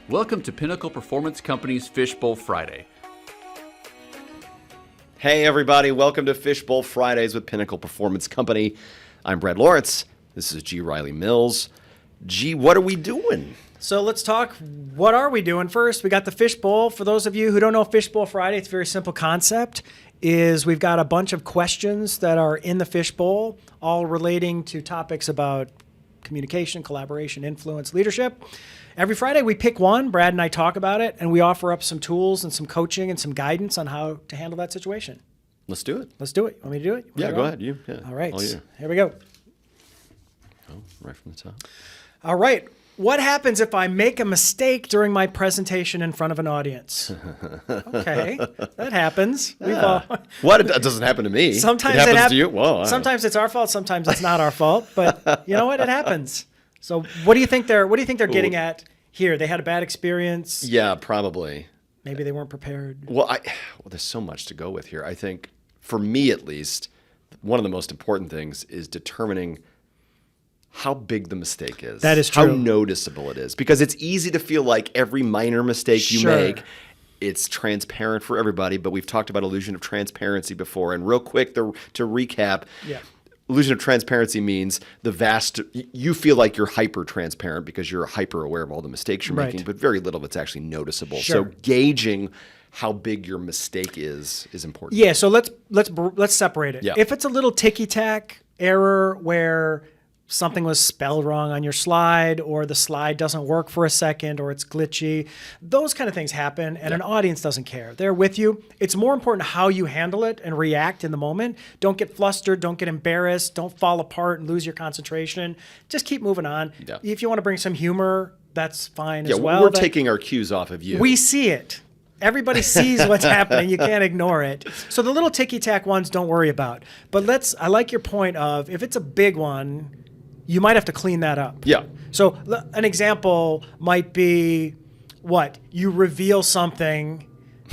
Welcome to Pinnacle Performance Company's Fishbowl Friday. Hey everybody, welcome to Fishbowl Fridays with Pinnacle Performance Company. I'm Brad Lawrence. This is G. Riley Mills. G, what are we doing? So let's talk, what are we doing first? We got the Fishbowl. For those of you who don't know Fishbowl Friday, it's a very simple concept. We've got a bunch of questions that are in the Fishbowl, all relating to topics about communication, collaboration, influence, leadership. Every Friday we pick one, Brad and I talk about it, and we offer up some tools and some coaching and some guidance on how to handle that situation. Let's do it. Let's do it. Want me to do it? Yeah, go ahead. All right. All you. Here we go. Oh, right from the top. All right. What happens if I make a mistake during my presentation in front of an audience? Okay, that happens. What? It doesn't happen to me. Sometimes it happens to you. Whoa. Sometimes it's our fault. Sometimes it's not our fault. But you know what? It happens. So what do you think they're getting at here? They had a bad experience. Yeah, probably. Maybe they weren't prepared. Well, there's so much to go with here. I think, for me at least, one of the most important things is determining how big the mistake is. That is true. How noticeable it is. Because it's easy to feel like every minor mistake you make, it's transparent for everybody. But we've talked about illusion of transparency before. And real quick, to recap, illusion of transparency means you feel like you're hyper transparent because you're hyper aware of all the mistakes you're making, but very little of it's actually noticeable. Sure. So gauging how big your mistake is important. Yeah, so let's separate it. Yeah. If it's a little ticky-tack error where something was spelled wrong on your slide, or the slide doesn't work for a second, or it's glitchy, those kind of things happen, and an audience doesn't care. They're with you. It's more important how you handle it and react in the moment. Don't get flustered. Don't get embarrassed. Don't fall apart and lose your concentration. Just keep moving on. Yeah. If you want to bring some humor, that's fine as well. We're taking our cues off of you. We see it. Everybody sees what's happening. You can't ignore it. So the little ticky-tack ones, don't worry about. But I like your point of, if it's a big one, you might have to clean that up. Yeah. So an example might be you reveal something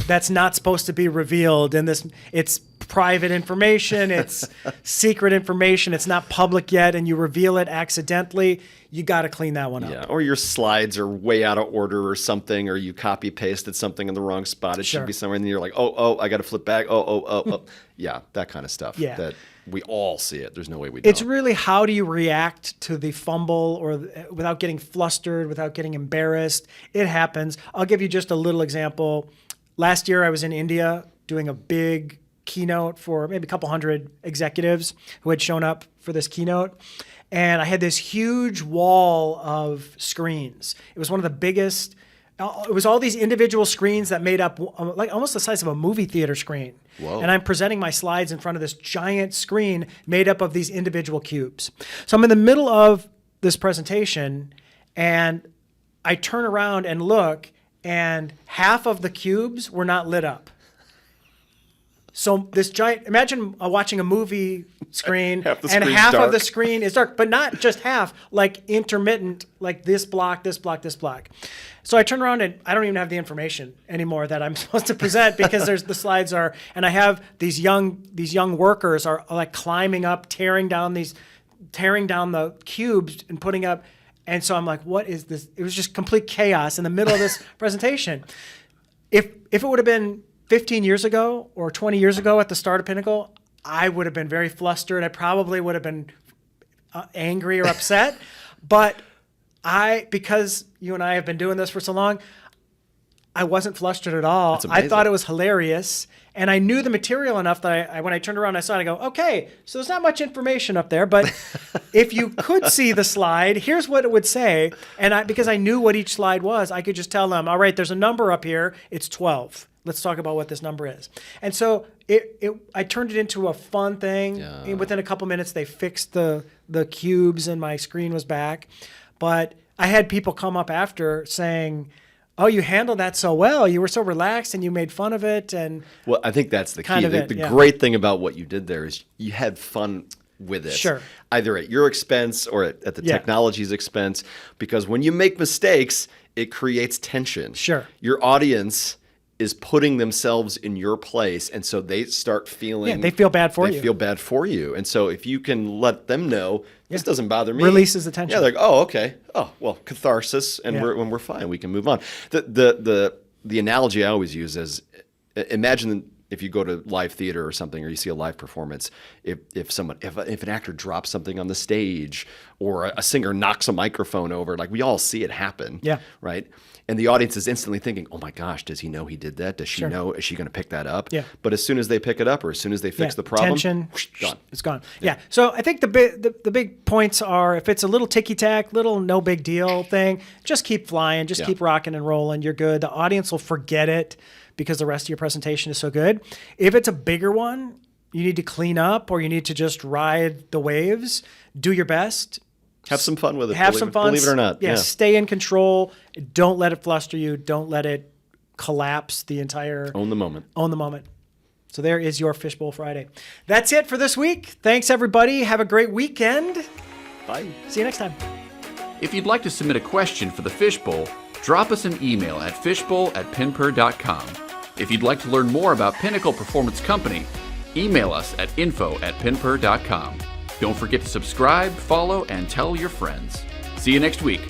that's not supposed to be revealed, and it's private information, it's secret information, it's not public yet, and you reveal it accidentally. You got to clean that one up. Yeah, or your slides are way out of order or something, or you copy pasted something in the wrong spot. It should be somewhere, and you're like, oh, I got to flip back. Oh. Yeah, that kind of stuff. Yeah. That we all see it. There's no way we don't. It's really, how do you react to the fumble, or without getting flustered, without getting embarrassed? It happens. I'll give you just a little example. Last year I was in India doing a big keynote for maybe a couple hundred executives who had shown up for this keynote. And I had this huge wall of screens. It was one of the biggest. It was all these individual screens that made up like almost the size of a movie theater screen. Whoa. And I'm presenting my slides in front of this giant screen made up of these individual cubes. So I'm in the middle of this presentation, and I turn around and look, and half of the cubes were not lit up. So this giant, imagine watching a movie screen, and half of the screen is dark, but not just half, like intermittent, like this block, this block, this block. So I turn around and I don't even have the information anymore that I'm supposed to present, because the slides are, and I have these young workers are like climbing up, tearing down the cubes and putting up. And so I'm like, what is this? It was just complete chaos in the middle of this presentation. If it would have been 15 years ago or 20 years ago at the start of Pinnacle, I would have been very flustered. I probably would have been angry or upset. But because you and I have been doing this for so long, I wasn't flustered at all. I thought it was hilarious. And I knew the material enough that when I turned around, I saw it, I go, okay, so there's not much information up there, but if you could see the slide, here's what it would say. And because I knew what each slide was, I could just tell them, all right, there's a number up here. It's 12. Let's talk about what this number is. And so I turned it into a fun thing. Yeah. And within a couple minutes, they fixed the cubes and my screen was back. But I had people come up after saying, oh, you handled that so well. You were so relaxed and you made fun of it. And well, I think that's the key. The great thing about what you did there is you had fun with it. Sure. Either at your expense or at the technology's expense. Because when you make mistakes, it creates tension. Sure. Your audience is putting themselves in your place, and so they start feeling. Yeah, they feel bad for you. They feel bad for you, and so if you can let them know this doesn't bother me, releases the tension. Yeah, they're like, oh, okay, oh, well, catharsis, and Yeah. we're fine. We can move on. The analogy I always use is, imagine if you go to live theater or something, or you see a live performance, if an actor drops something on the stage, or a singer knocks a microphone over, like we all see it happen. Yeah. Right. And the audience is instantly thinking, "Oh my gosh, does he know he did that? Does she know? Is she going to pick that up?" Yeah. But as soon as they pick it up, or as soon as they fix Yeah, the problem, tension, gone. it's gone. Yeah. So I think the big points are, if it's a little ticky tack, little no big deal thing, just keep flying, just keep rocking and rolling. You're good. The audience will forget it because the rest of your presentation is so good. If it's a bigger one, you need to clean up, or you need to just ride the waves. Do your best. Have some fun with it. Have some fun. Believe it or not. Yeah, stay in control. Don't let it fluster you. Don't let it collapse the entire. Own the moment. Own the moment. So there is your Fishbowl Friday. That's it for this week. Thanks, everybody. Have a great weekend. Bye. See you next time. If you'd like to submit a question for the Fishbowl, drop us an email at fishbowl@pinper.com. If you'd like to learn more about Pinnacle Performance Company, email us at info@pinper.com. Don't forget to subscribe, follow, and tell your friends. See you next week.